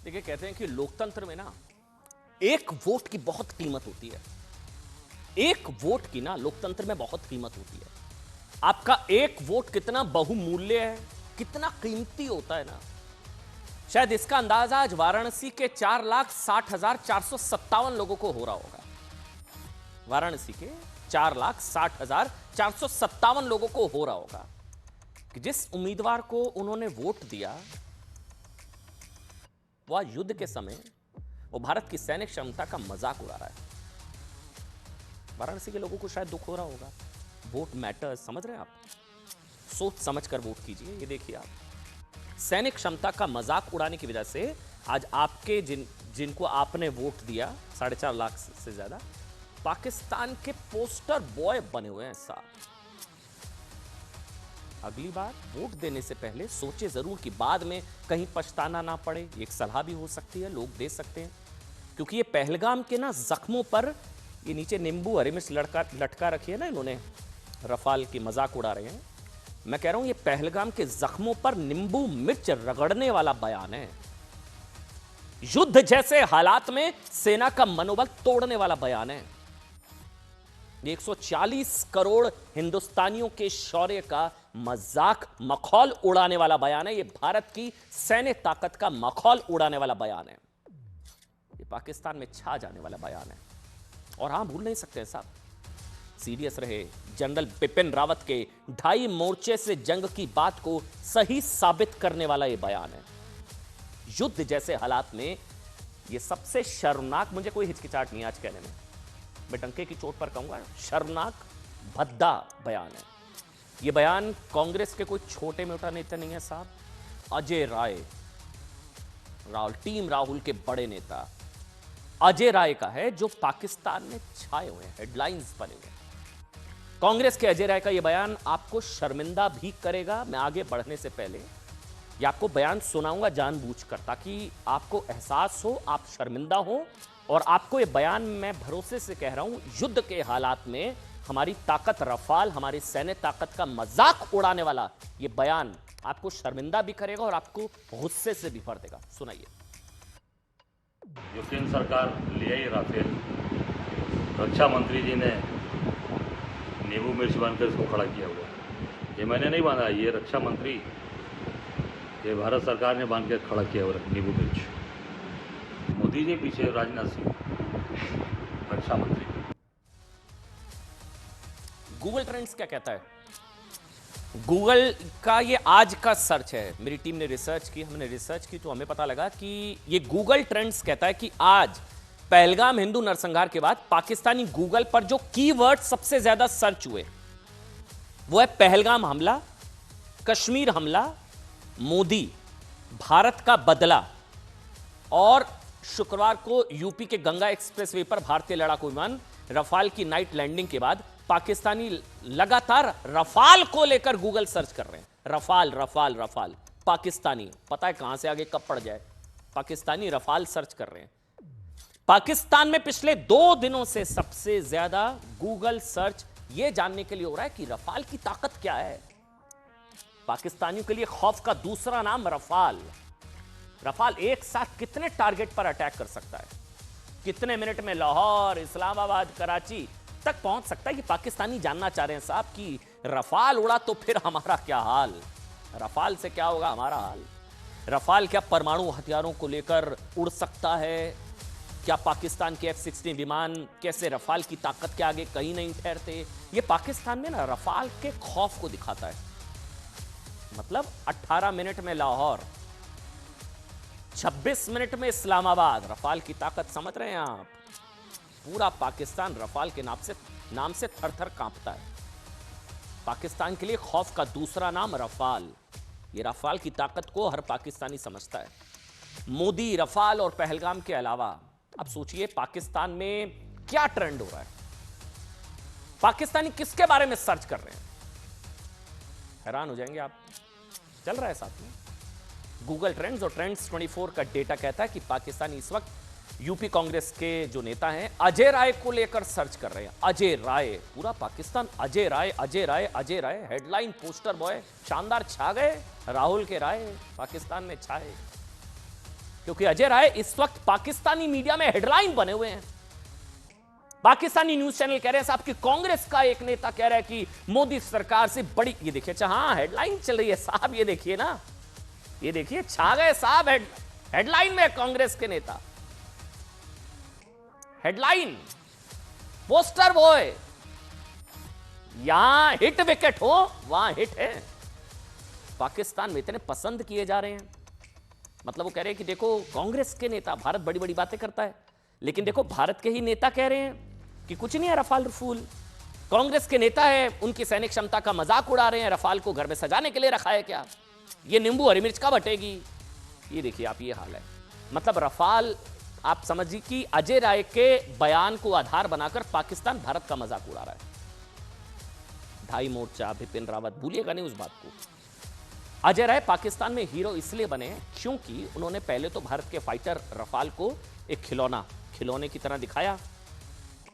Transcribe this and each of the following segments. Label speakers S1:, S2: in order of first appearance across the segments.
S1: देखिए, कहते हैं कि लोकतंत्र में ना एक वोट की बहुत कीमत होती है। एक वोट की ना लोकतंत्र में बहुत कीमत होती है। आपका एक वोट कितना बहुमूल्य है, कितना कीमती होता है ना, शायद इसका अंदाजा आज वाराणसी के 4,60,457 लोगों को हो रहा होगा। वाराणसी के 4,60,457 लोगों को हो रहा होगा कि जिस उम्मीदवार को उन्होंने वोट दिया वह युद्ध के समय वो भारत की सैनिक क्षमता का मजाक उड़ा रहा है। वाराणसी के लोगों को शायद दुख हो रहा होगा। वोट मैटर्स, समझ रहे हैं आप? सोच समझ कर वोट कीजिए। ये देखिए, आप सैनिक क्षमता का मजाक उड़ाने की वजह से आज आपके जिनको आपने वोट दिया 4.5 लाख से ज्यादा, पाकिस्तान के पोस्टर बॉय बने हुए हैं साहब। अगली बार वोट देने से पहले सोचे जरूर कि बाद में कहीं पछताना ना पड़े। ये एक सलाह भी हो सकती है, लोग दे सकते हैं, क्योंकि ये पहलगाम के ना जख्मों पर ये नीचे नींबू हरी मिर्च लटका रखी है ना इन्होंने, रफाल की मजाक उड़ा रहे हैं। मैं कह रहा हूं ये पहलगाम के जख्मों पर नींबू मिर्च रगड़ने वाला बयान है। युद्ध जैसे हालात में सेना का मनोबल तोड़ने वाला बयान है। 140 करोड़ हिंदुस्तानियों के शौर्य का मजाक मखौल उड़ाने वाला बयान है। यह भारत की सैन्य ताकत का मखौल उड़ाने वाला बयान है। यह पाकिस्तान में छा जाने वाला बयान है। और हां, भूल नहीं सकते साहब, सीरियस रहे जनरल बिपिन रावत के 2.5 मोर्चे से जंग की बात को सही साबित करने वाला यह बयान है। युद्ध जैसे हालात में यह सबसे शर्मनाक, मुझे कोई हिचकिचाहट नहीं आज कहने में, मैं डंके की चोट पर कहूंगा, शर्मनाक भद्दा बयान है। यह बयान कांग्रेस के कोई छोटे मोटा नेता नहीं है साहब। अजय राय, टीम राहुल के बड़े नेता अजय राय का है, जो पाकिस्तान में छाए हुए हैं, हेडलाइंस बने हुए हैं। कांग्रेस के अजय राय का यह बयान आपको शर्मिंदा भी करेगा। मैं आगे बढ़ने से पहले यह आपको बयान सुनाऊंगा जानबूझकर, ताकि आपको एहसास हो, आप शर्मिंदा हो। और आपको यह बयान मैं भरोसे से कह रहा हूं, युद्ध के हालात में हमारी ताकत रफाल, हमारी सैन्य ताकत का मजाक उड़ाने वाला यह बयान आपको शर्मिंदा भी करेगा और आपको गुस्से से भी भर देगा। सुनाइए।
S2: जो केंद्र सरकार ले आई राफेल, रक्षा मंत्री जी ने नींबू मिर्च बांधकर इसको खड़ा किया हुआ। ये मैंने नहीं बांधा, ये रक्षा मंत्री, ये भारत सरकार ने बांध के खड़ा किया हुआ नींबू मिर्च। मोदी जी पीछे, राजनाथ सिंह रक्षा मंत्री।
S1: गूगल ट्रेंड्स क्या कहता है? गूगल का ये आज का सर्च है। मेरी टीम ने रिसर्च की, हमने रिसर्च की तो हमें पता लगा कि ये गूगल ट्रेंड्स कहता है कि आज पहलगाम हिंदू नरसंहार के बाद पाकिस्तानी गूगल पर जो कीवर्ड सबसे ज्यादा सर्च हुए वो है पहलगाम हमला, कश्मीर हमला, मोदी, भारत का बदला और शुक्रवार को यूपी के गंगा एक्सप्रेसवे पर भारतीय लड़ाकू विमान रफाल की नाइट लैंडिंग के बाद पाकिस्तानी लगातार रफाल को लेकर गूगल सर्च कर रहे हैं। रफाल रफाल रफाल, पाकिस्तानी, पता है कहां से आगे कब पड़ जाए, पाकिस्तानी रफाल सर्च कर रहे हैं। पाकिस्तान में पिछले 2 दिनों से सबसे ज्यादा गूगल सर्च यह जानने के लिए हो रहा है कि रफाल की ताकत क्या है। पाकिस्तानियों के लिए खौफ का दूसरा नाम रफाल। रफाल एक साथ कितने टारगेट पर अटैक कर सकता है, कितने मिनट में लाहौर, इस्लामाबाद, कराची तक पहुंच सकता है, कि पाकिस्तानी जानना चाह रहे हैं साहब कि रफाल उड़ा तो फिर हमारा क्या हाल, रफाल से क्या होगा हमारा हाल। रफाल क्या परमाणु हथियारों को लेकर उड़ सकता है? क्या पाकिस्तान के F-16 विमान कैसे रफाल की ताकत के आगे कहीं नहीं ठहरते? ये पाकिस्तान में ना रफाल के खौफ को दिखाता है। मतलब 18 मिनट में लाहौर, 26 मिनट में इस्लामाबाद, रफाल की ताकत समझ रहे हैं आप? पूरा पाकिस्तान रफाल के नाम से थर-थर कांपता है। पाकिस्तान के लिए खौफ का दूसरा नाम रफाल। ये रफाल की ताकत को हर पाकिस्तानी समझता है। मोदी, रफाल और पहलगाम के अलावा अब सोचिए पाकिस्तान में क्या ट्रेंड हो रहा है। पाकिस्तानी किसके बारे में सर्च कर रहे हैं? हैरान हो जाएंगे आप। चल रहा है साथ में गूगल ट्रेंड्स, और ट्रेंड्स 24 का डेटा कहता है कि पाकिस्तानी इस वक्त यूपी कांग्रेस के जो नेता हैं अजय राय को लेकर सर्च कर रहे हैं। अजय राय, पूरा Pakistan Ajay Rai, Ajay Rai, Ajay Rai, headline poster boy, शानदार छा गए राहुल के राय, पाकिस्तान में छाए। क्योंकि अजय राय इस वक्त पाकिस्तानी मीडिया में हेडलाइन बने हुए हैं। पाकिस्तानी न्यूज चैनल कह रहे हैं साहब कि कांग्रेस का एक नेता कह रहा है कि मोदी सरकार से बड़ी, ये देखिए, अच्छा हाँ हेडलाइन चल रही है साहब, ये देखिए ना, ये देखिए छा गए साहब हेडलाइन में कांग्रेस के नेता, हेडलाइन, पोस्टर बॉय, यहां हिट विकेट हो वहां हिट है। पाकिस्तान में इतने पसंद किए जा रहे हैं, मतलब वो कह रहे हैं कि देखो कांग्रेस के नेता, भारत बड़ी बड़ी बातें करता है, लेकिन देखो भारत के ही नेता कह रहे हैं कि कुछ नहीं है रफाल रफूल। कांग्रेस के नेता है, उनकी सैनिक क्षमता का मजाक उड़ा रहे हैं, रफाल को घर में सजाने के लिए रखा है क्या, ये नींबू हरी मिर्च का बटेगी। ये देखिए आप, ये हाल है। मतलब रफाल, आप समझिए कि अजय राय के बयान को आधार बनाकर पाकिस्तान भारत का मजाक उड़ा रहा है। ढाई मोर्चा, बिपिन रावत, भूलिएगा नहीं उस बात को। अजय राय पाकिस्तान में हीरो इसलिए बने क्योंकि उन्होंने पहले तो भारत के फाइटर रफाल को एक खिलौने की तरह दिखाया,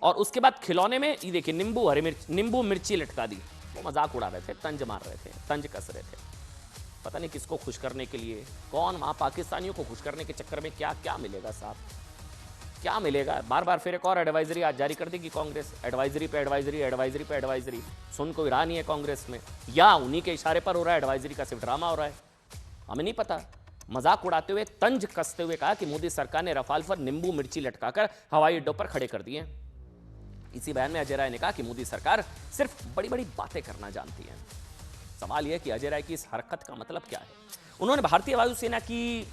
S1: और उसके बाद खिलौने में ये देखिए नींबू मिर्ची लटका दी। वो मजाक उड़ा रहे थे, तंज मार रहे थे, तंज कस रहे थे, पता नहीं किसको खुश करने के लिए, कौन वहां पाकिस्तानियों को खुश करने के चक्कर में क्या क्या मिलेगा साहब, क्या मिलेगा। बार बार फिर एक और एडवाइजरी आज जारी कर देगी कांग्रेस, एडवाइजरी पे एडवाइजरी, एडवाइजरी पे एडवाइजरी। सुन कोई रहा नहीं है कांग्रेस में, या उन्हीं के इशारे पर हो रहा है, एडवाइजरी का सिर्फ ड्रामा हो रहा है, हमें नहीं पता। मजाक उड़ाते हुए, तंज कसते हुए कहा कि मोदी सरकार ने रफाल पर नींबू मिर्ची लटकाकर हवाई अड्डों पर खड़े कर दिए। इसी बयान में अजय राय ने कहा कि मोदी सरकार सिर्फ बड़ी बड़ी बातें करना जानती है। सवाल यह है कि अजय राय की इस हरकत का मतलब क्या है। उन्होंने भारतीय वायुसेना की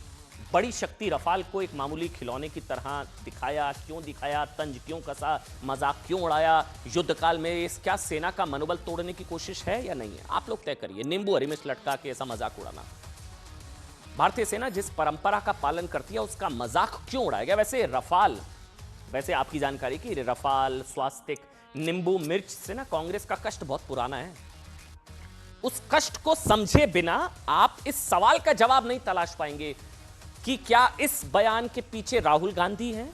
S1: बड़ी शक्ति रफाल को एक मामूली खिलौने की तरह दिखाया, क्यों दिखाया, तंज क्यों कसा, मजाक क्यों उड़ाया, युद्ध काल में इस क्या सेना का मनोबल तोड़ने की कोशिश है या नहीं है, आप लोग तय करिए। नींबू हरी मिर्च लटका के ऐसा मजाक उड़ाना, भारतीय सेना जिस परंपरा का पालन करती है उसका मजाक क्यों उड़ाया गया। वैसे रफाल, वैसे आपकी जानकारी की रफाल, स्वास्तिक, नींबू मिर्च से ना कांग्रेस का कष्ट बहुत पुराना है। उस कष्ट को समझे बिना आप इस सवाल का जवाब नहीं तलाश पाएंगे कि क्या इस बयान के पीछे राहुल गांधी हैं।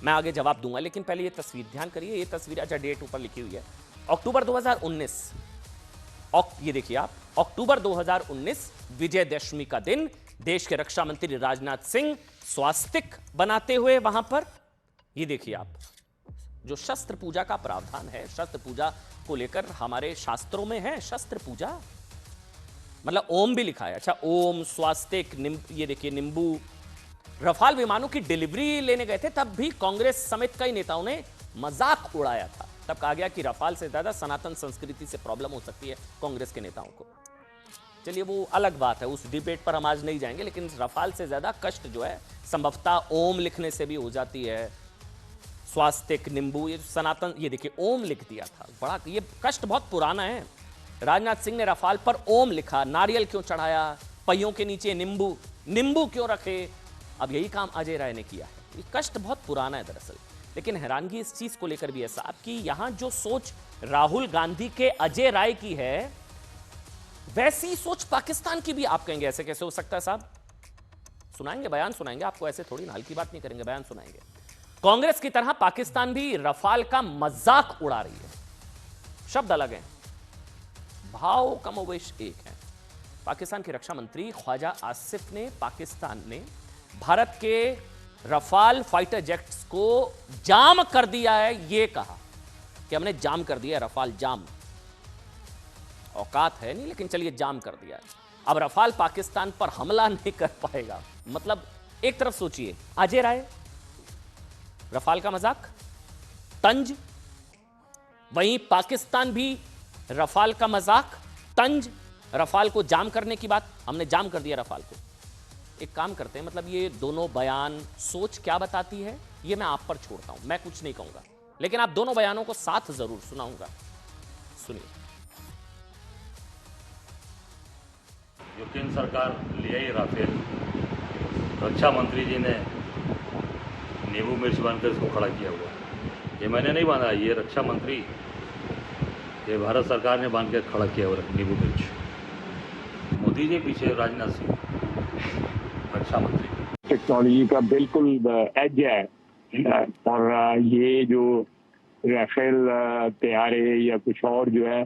S1: मैं आगे जवाब दूंगा, लेकिन पहले ये तस्वीर ध्यान करिए। ये तस्वीर, अच्छा डेट ऊपर लिखी हुई है, अक्टूबर 2019, ये देखिए आप, अक्टूबर 2019 विजयदशमी का दिन, देश के रक्षा मंत्री राजनाथ सिंह स्वास्तिक बनाते हुए वहां पर, ये देखिए आप, जो शस्त्र पूजा का प्रावधान है, शस्त्र पूजा को लेकर हमारे शास्त्रों में है शस्त्र पूजा, मतलब ओम भी लिखा है। अच्छा, ओम, स्वास्तिक, ये देखिए नींबू। रफाल विमानों की डिलीवरी लेने गए थे, तब भी कांग्रेस समेत कई नेताओं ने मजाक उड़ाया था। तब कहा गया कि रफाल से ज्यादा सनातन संस्कृति से प्रॉब्लम हो सकती है कांग्रेस के नेताओं को। चलिए वो अलग बात है, उस डिबेट पर हम आज नहीं जाएंगे, लेकिन रफाल से ज्यादा कष्ट जो है संभवतः ओम लिखने से भी हो जाती है। स्वास्तिक, नींबू, ये सनातन, ये देखिए ओम लिख दिया था, बड़ा ये कष्ट बहुत पुराना है। राजनाथ सिंह ने रफाल पर ओम लिखा, नारियल क्यों चढ़ाया, पहियों के नीचे नींबू क्यों रखे, अब यही काम अजय राय ने किया है। ये कष्ट बहुत पुराना है दरअसल, लेकिन हैरानगी इस चीज को लेकर भी है साहब कि यहां जो सोच राहुल गांधी के अजय राय की है, वैसी सोच पाकिस्तान की भी। आप कहेंगे ऐसे कैसे हो सकता है साहब, सुनाएंगे, बयान सुनाएंगे आपको, ऐसे थोड़ी ना हल्की बात नहीं करेंगे, बयान सुनाएंगे। कांग्रेस की तरह पाकिस्तान भी रफाल का मजाक उड़ा रही है, शब्द अलग हैं, भाव कमोबेश एक है। पाकिस्तान के रक्षा मंत्री ख्वाजा आसिफ ने पाकिस्तान ने भारत के रफाल फाइटर जेट्स को जाम कर दिया है, यह कहा कि हमने जाम कर दिया है, रफाल जाम, औकात है नहीं, लेकिन चलिए जाम कर दिया है। अब रफाल पाकिस्तान पर हमला नहीं कर पाएगा। मतलब एक तरफ सोचिए, अजय राय रफाल का मजाक, तंज, वहीं पाकिस्तान भी रफाल का मजाक, तंज, रफाल को जाम करने की बात, हमने जाम कर दिया रफाल को। एक काम करते हैं, मतलब ये दोनों बयान सोच क्या बताती है ये मैं आप पर छोड़ता हूं, मैं कुछ नहीं कहूंगा, लेकिन आप दोनों बयानों को साथ जरूर सुनाऊंगा। सुनिए।
S2: जो केंद्र सरकार ले आई राफेल, रक्षा मंत्री जी ने नींबू मिर्च बांधकर इसको खड़ा किया हुआ है। ये मैंने नहीं बांधा, ये रक्षा मंत्री, ये भारत सरकार ने बांध के खड़ा किया हुआ नींबू मिर्च। मोदी जी पीछे, राजनाथ सिंह रक्षा मंत्री।
S3: टेक्नोलॉजी का बिल्कुल एज है, और ये जो राफेल तैयारे या कुछ और जो है,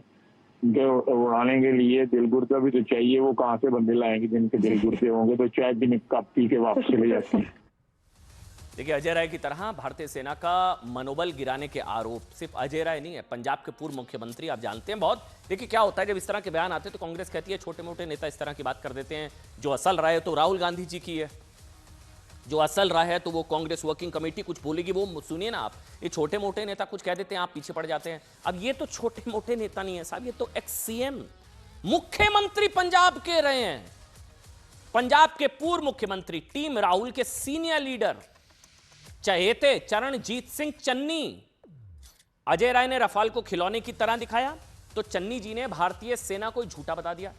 S3: जो उड़ाने के लिए दिल गुर्दा भी तो चाहिए, वो कहाँ से बंदे लाएंगे जिनके दिल गुर्दे होंगे, तो चाय भी कप पी के वापस चले जाते हैं।
S1: देखिए, अजय राय की तरह भारतीय सेना का मनोबल गिराने के आरोप सिर्फ अजय राय नहीं है, पंजाब के पूर्व मुख्यमंत्री आप जानते हैं बहुत। देखिए क्या होता है जब इस तरह के बयान आते हैं तो कांग्रेस कहती है छोटे मोटे नेता इस तरह की बात कर देते हैं, जो असल राय है तो राहुल गांधी जी की है, जो असल राय है तो वो कांग्रेस वर्किंग कमेटी कुछ बोलेगी, वो सुनिए ना आप। ये छोटे मोटे नेता कुछ कह देते हैं, आप पीछे पड़ जाते हैं। अब ये तो छोटे मोटे नेता नहीं है साहब, ये तो एक्स सीएम मुख्यमंत्री पंजाब के रहे हैं, पंजाब के पूर्व मुख्यमंत्री, टीम राहुल के सीनियर लीडर चहेते चरणजीत सिंह चन्नी। अजय राय ने रफाल को खिलौने की तरह दिखाया तो चन्नी जी ने भारतीय सेना को झूठा बता दिया।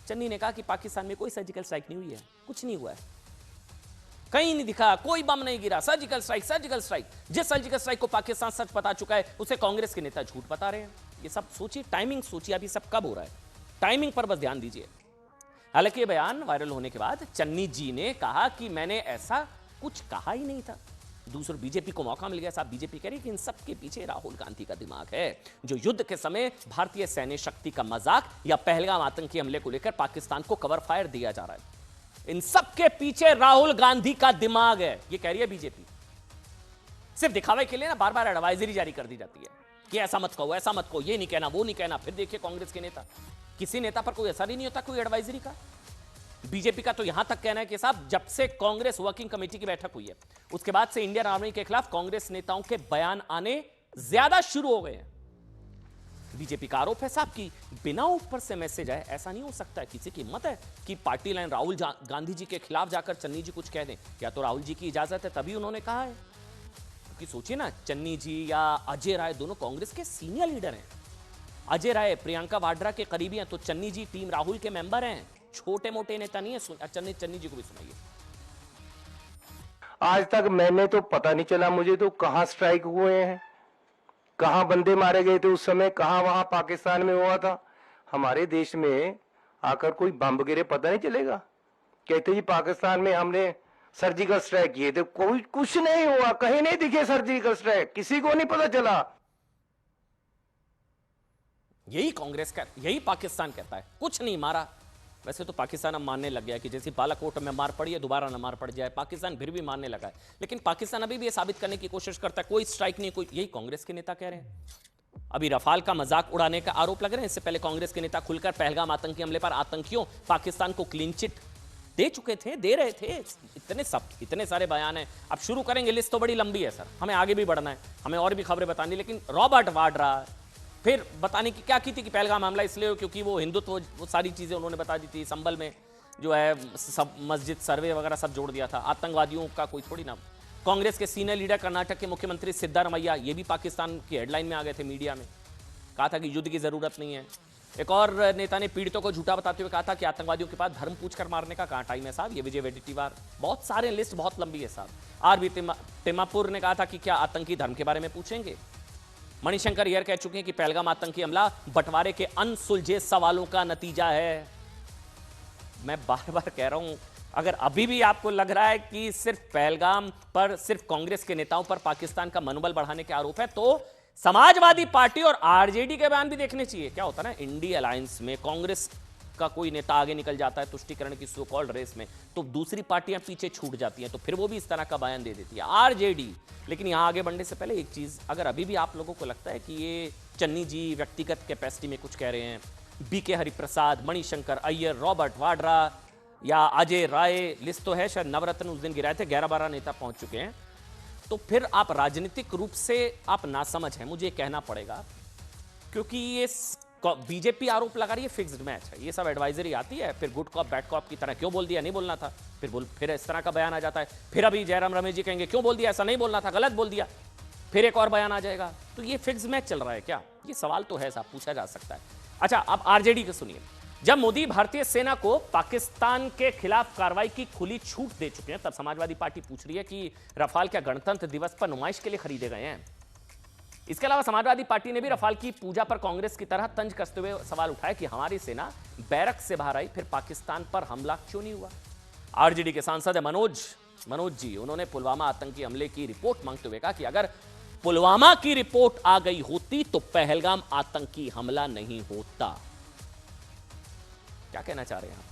S1: चन्नी ने कहा कि पाकिस्तान में कोई सर्जिकल स्ट्राइक नहीं हुई है, कुछ नहीं हुआ है, कहीं नहीं दिखा, कोई बम नहीं गिरा, सर्जिकल स्ट्राइक सर्जिकल स्ट्राइक। जिस सर्जिकल स्ट्राइक को पाकिस्तान सच बता चुका है उसे कांग्रेस के नेता झूठ बता रहे हैं। ये सब सोचिए, टाइमिंग सोचिए, अभी सब कब हो रहा है, टाइमिंग पर बस ध्यान दीजिए। हालांकि ये बयान वायरल होने के बाद चन्नी जी ने कहा कि मैंने ऐसा कुछ कहा ही नहीं था। दूसरों बीजेपी को मौका मिल गया साहब, बीजेपी कह रही कि इन सब के पीछे राहुल गांधी का दिमाग है, जो युद्ध के समय भारतीय सैन्य शक्ति का मजाक या पहलगाम आतंकी हमले को लेकर पाकिस्तान को कवर फायर दिया जा रहा है, इन सब के पीछे राहुल गांधी का दिमाग है, ये कह रही है बीजेपी। सिर्फ दिखावे के लिए ना बार बार एडवाइजरी जारी कर दी जाती है कि ऐसा मत कहो, ऐसा मत कहो, ये नहीं कहना, वो नहीं कहना। फिर देखिए कांग्रेस के नेता, किसी नेता पर कोई असर ही नहीं होता कोई एडवाइजरी का। बीजेपी का तो यहां तक कहना है कि साहब जब से कांग्रेस वर्किंग कमेटी की बैठक हुई है उसके बाद से इंडियन आर्मी के खिलाफ कांग्रेस नेताओं के बयान आने ज्यादा शुरू हो गए हैं। बीजेपी का आरोप है साहब कि बिना ऊपर से मैसेज आए ऐसा नहीं हो सकता है, किसी की हिम्मत है कि पार्टी लाइन राहुल गांधी जी के खिलाफ जाकर चन्नी जी कुछ कह दें, या तो राहुल जी की इजाजत है तभी उन्होंने कहा है। क्योंकि सोचिए ना, चन्नी जी या अजय राय दोनों कांग्रेस के सीनियर लीडर हैं। अजय राय प्रियंका वाड्रा के करीबी हैं, तो चन्नी जी टीम राहुल के मेंबर हैं, छोटे मोटे नेता नहीं है। चन्नी जी को भी सुनाइए।
S4: आज तक मैंने तो पता नहीं चला मुझे तो कहां स्ट्राइक हुए हैं, कहां बंदे मारे गए थे उस समय, कहां वहां पाकिस्तान में हुआ था। हमारे देश में आकर कोई बम गिरे पता नहीं चलेगा। कहते जी पाकिस्तान में हमने सर्जिकल स्ट्राइक किए थे, कोई कुछ नहीं हुआ, कहीं नहीं दिखे सर्जिकल स्ट्राइक, किसी को नहीं पता चला।
S1: यही कांग्रेस का, यही पाकिस्तान कहता है कुछ नहीं मारा। वैसे तो पाकिस्तान अब मानने लग गया कि जैसे बालाकोट में मार पड़ी है दोबारा ना मार पड़ जाए, पाकिस्तान फिर भी मानने लगा है। लेकिन पाकिस्तान अभी भी ये साबित करने की कोशिश करता है कोई स्ट्राइक नहीं, कोई, यही कांग्रेस के नेता कह रहे हैं। अभी रफाल का मजाक उड़ाने का आरोप लग रहे हैं, इससे पहले कांग्रेस के नेता खुलकर पहलगाम आतंकी हमले पर आतंकियों पाकिस्तान को क्लीन चिट दे चुके थे, दे रहे थे। इतने सारे बयान हैं, अब शुरू करेंगे, लिस्ट तो बड़ी लंबी है सर, हमें आगे भी बढ़ना है, हमें और भी खबरें बतानी। लेकिन रॉबर्ट वाड्रा फिर बताने की क्या की थी कि पहलगाम हमला इसलिए क्योंकि वो हिंदुत्व, वो सारी चीजें उन्होंने बता दी थी। संभल में जो है सब मस्जिद सर्वे वगैरह सब जोड़ दिया था, आतंकवादियों का कोई थोड़ी ना। कांग्रेस के सीनियर लीडर कर्नाटक के मुख्यमंत्री सिद्धारमैया, ये भी पाकिस्तान की हेडलाइन में आ गए थे मीडिया में, कहा था कि युद्ध की जरूरत नहीं है। एक और नेता ने पीड़ितों को झूठा बताते हुए कहा था कि आतंकवादियों के पास धर्म पूछकर मारने का कहां टाइम है साहब, ये विजय वेडेटीवार। बहुत सारे लिस्ट बहुत लंबी है साहब। आरबी तिम्मापुर ने कहा था कि क्या आतंकी धर्म के बारे में पूछेंगे। मणिशंकर यह कह चुके हैं कि पहलगाम आतंकी हमला बंटवारे के अनसुलझे सवालों का नतीजा है। मैं बार बार कह रहा हूं, अगर अभी भी आपको लग रहा है कि सिर्फ पहलगाम पर सिर्फ कांग्रेस के नेताओं पर पाकिस्तान का मनोबल बढ़ाने के आरोप है, तो समाजवादी पार्टी और आरजेडी के बयान भी देखने चाहिए। क्या होता है ना, इंडी अलायंस में कांग्रेस का कोई नेता आगे निकल जाता है तुष्टीकरण की सो कॉल्ड रेस में, तो दूसरी पार्टियां पीछे छूट जाती हैं, तो फिर वो भी इस तरह का बयान दे देती है आरजेडी। लेकिन यहां आगे बढ़ने से पहले एक चीज, अगर अभी भी आप लोगों को लगता है कि ये चन्नी जी व्यक्तिगत कैपेसिटी में कुछ कह रहे हैं, बीके हरिप्रसाद, मणिशंकर अय्यर, रॉबर्ट वाड्रा या अजय राय, लिस्ट तो है, शायद नवरत्न उस दिन गिराए थे, 11-12 नेता पहुंच चुके हैं, तो फिर आप राजनीतिक रूप से आप नासमझ हैं, मुझे कहना पड़ेगा। क्योंकि ये बीजेपी आरोप लगा रही है फिक्स्ड मैच है, ये सब एडवाइजरी आती है, फिर गुड कॉप बैड कॉप की तरह क्यों बोल दिया, नहीं बोलना था, फिर इस तरह का बयान आ जाता है। फिर अभी जयराम रमेश जी कहेंगे क्यों बोल दिया, ऐसा नहीं बोलना था, गलत बोल दिया, फिर एक और बयान आ जाएगा। तो ये फिक्स्ड मैच चल रहा है क्या, ये सवाल तो है साहब, पूछा जा सकता है। अच्छा, अब आरजेडी को सुनिए। जब मोदी भारतीय सेना को पाकिस्तान के खिलाफ कार्रवाई की खुली छूट दे चुके हैं, तब समाजवादी पार्टी पूछ रही है कि रफाल क्या गणतंत्र दिवस पर नुमाइश के लिए खरीदे गए हैं। इसके अलावा समाजवादी पार्टी ने भी रफाल की पूजा पर कांग्रेस की तरह तंज कसते हुए सवाल उठाया कि हमारी सेना बैरक से बाहर आई, फिर पाकिस्तान पर हमला क्यों नहीं हुआ। आरजेडी के सांसद है मनोज जी, उन्होंने पुलवामा आतंकी हमले की रिपोर्ट मांगते हुए कहा कि अगर पुलवामा की रिपोर्ट आ गई होती तो पहलगाम आतंकी हमला नहीं होता। क्या कहना चाह रहे हैं आप?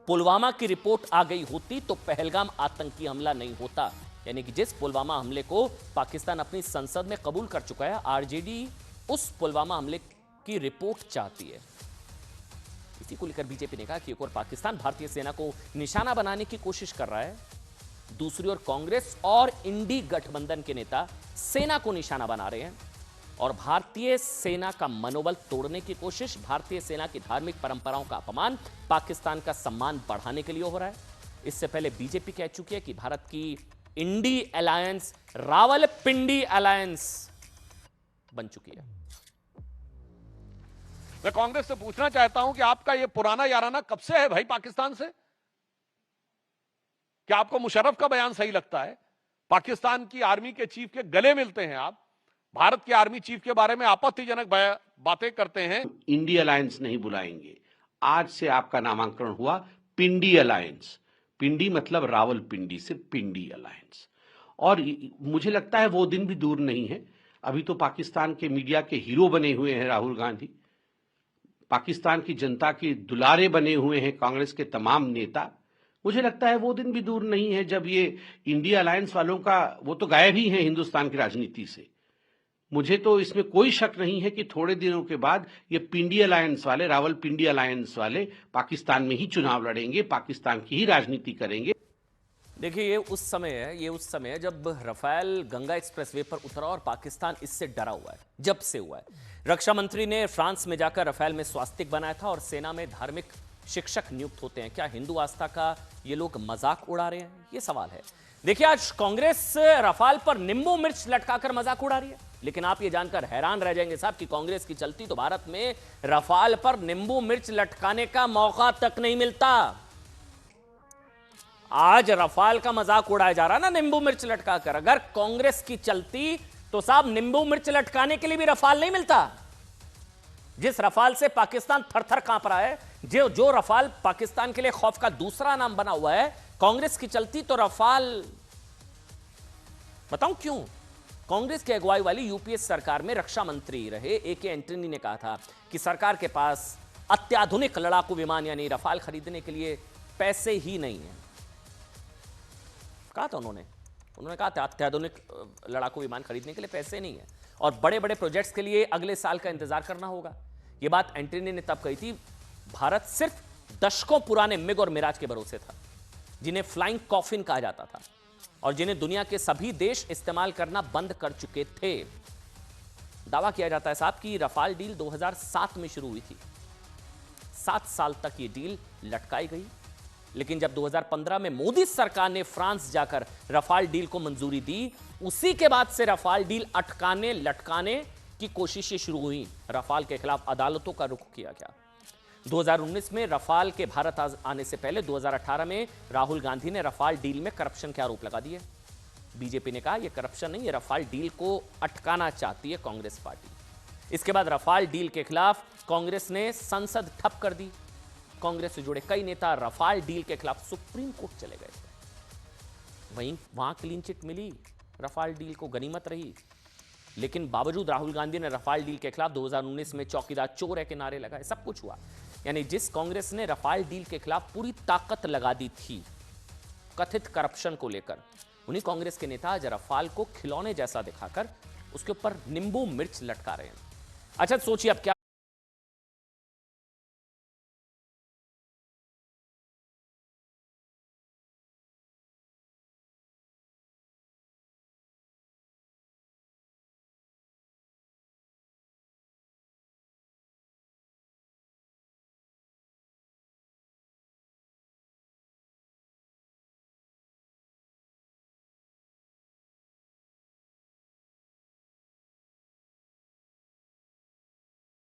S1: पुलवामा की रिपोर्ट आ गई होती तो पहलगाम आतंकी हमला नहीं होता। यानी कि जिस पुलवामा हमले को पाकिस्तान अपनी संसद में कबूल कर चुका है, आरजेडी उस पुलवामा हमले की रिपोर्ट चाहती है। इसी को लेकर बीजेपी ने कहा कि एक और पाकिस्तान भारतीय सेना को निशाना बनाने की कोशिश कर रहा है, दूसरी ओर कांग्रेस और इंडी गठबंधन के नेता सेना को निशाना बना रहे हैं और भारतीय सेना का मनोबल तोड़ने की कोशिश, भारतीय सेना की धार्मिक परंपराओं का अपमान, पाकिस्तान का सम्मान बढ़ाने के लिए हो रहा है। इससे पहले बीजेपी कह चुकी है कि भारत की इंडी अलायंस रावलपिंडी अलायंस बन चुकी है।
S5: मैं कांग्रेस से पूछना चाहता हूं कि आपका ये पुराना याराना कब से है भाई पाकिस्तान से? क्या आपको मुशर्रफ का बयान सही लगता है? पाकिस्तान की आर्मी के चीफ के गले मिलते हैं आप, भारत के आर्मी चीफ के बारे में आपत्तिजनक बातें करते हैं।
S6: इंडी अलायंस नहीं बुलाएंगे। आज से आपका नामांकन हुआ पिंडी अलायंस। पिंडी मतलब रावलपिंडी से पिंडी अलायंस। और मुझे लगता है वो दिन भी दूर नहीं है। अभी तो पाकिस्तान के मीडिया के हीरो बने हुए हैं राहुल गांधी, पाकिस्तान की जनता के दुलारे बने हुए हैं कांग्रेस के तमाम नेता। मुझे लगता है वो दिन भी दूर नहीं है जब ये इंडिया अलायंस वालों का, वो तो गायब ही हैं हिंदुस्तान की राजनीति से। मुझे तो इसमें कोई शक नहीं है कि थोड़े दिनों के बाद ये पिंडी अलायंस वाले, रावलपिंडी अलायंस वाले पाकिस्तान में ही चुनाव लड़ेंगे, पाकिस्तान की ही राजनीति करेंगे।
S1: देखिए ये उस समय है जब राफेल गंगा एक्सप्रेसवे पर उतरा और पाकिस्तान इससे डरा हुआ है, जब से हुआ है। रक्षा मंत्री ने फ्रांस में जाकर राफेल में स्वास्तिक बनाया था और सेना में धार्मिक शिक्षक नियुक्त होते हैं। क्या हिंदू आस्था का ये लोग मजाक उड़ा रहे हैं? ये सवाल है। देखिए आज कांग्रेस राफेल पर नींबू मिर्च लटकाकर मजाक उड़ा रही है, लेकिन आप ये जानकर हैरान रह जाएंगे साहब कि कांग्रेस की चलती तो भारत में राफेल पर नींबू मिर्च लटकाने का मौका तक नहीं मिलता। आज राफेल का मजाक उड़ाया जा रहा है ना नींबू मिर्च लटकाकर। अगर कांग्रेस की चलती तो साहब नींबू मिर्च लटकाने के लिए भी राफेल नहीं मिलता। जिस राफेल से पाकिस्तान थर-थर कांप रहा है, जो राफेल पाकिस्तान के लिए खौफ का दूसरा नाम बना हुआ है, कांग्रेस की चलती तो राफेल, बताऊं क्यों? कांग्रेस की अगुवाई वाली यूपीए सरकार में रक्षा मंत्री रहे एके एंटनी ने कहा था कि सरकार के पास अत्याधुनिक लड़ाकू विमान यानी राफेल खरीदने के लिए पैसे ही नहीं है। कहा था उन्होंने कहा था अत्याधुनिक लड़ाकू विमान खरीदने के लिए पैसे नहीं है और बड़े बड़े प्रोजेक्ट्स के लिए अगले साल का इंतजार करना होगा। यह बात एंटनी ने तब कही थी। भारत सिर्फ दशकों पुराने मिग और मिराज के भरोसे था, जिन्हें फ्लाइंग कॉफिन कहा जाता था और जिन्हें दुनिया के सभी देश इस्तेमाल करना बंद कर चुके थे। दावा किया जाता है साहब कि राफेल डील 2007 में शुरू हुई थी। 7 साल तक ये डील लटकाई गई, लेकिन जब 2015 में मोदी सरकार ने फ्रांस जाकर राफेल डील को मंजूरी दी, उसी के बाद से राफेल डील अटकाने लटकाने की कोशिशें शुरू हुई। राफेल के खिलाफ अदालतों का रुख किया गया। 2019 में राफेल के भारत आने से पहले 2018 में राहुल गांधी ने राफेल डील में करप्शन के आरोप लगा दिए। बीजेपी ने कहा यह करप्शन नहीं, ये राफेल डील को अटकाना चाहती है कांग्रेस पार्टी। इसके बाद राफेल डील के खिलाफ कांग्रेस ने संसद ठप कर दी। कांग्रेस से जुड़े कई नेता राफेल डील के खिलाफ सुप्रीम कोर्ट चले गए थे। वहां क्लीन चिट मिली, राफेल डील को गनीमत रही, लेकिन बावजूद राहुल गांधी ने राफेल डील के खिलाफ 2019 में चौकीदार चोर है के नारे लगाए। सब कुछ हुआ। यानी जिस कांग्रेस ने राफेल डील के खिलाफ पूरी ताकत लगा दी थी कथित करप्शन को लेकर, उन्हीं कांग्रेस के नेता आज राफेल को खिलौने जैसा दिखाकर उसके ऊपर नींबू मिर्च लटका रहे हैं। अच्छा सोचिए अब क्या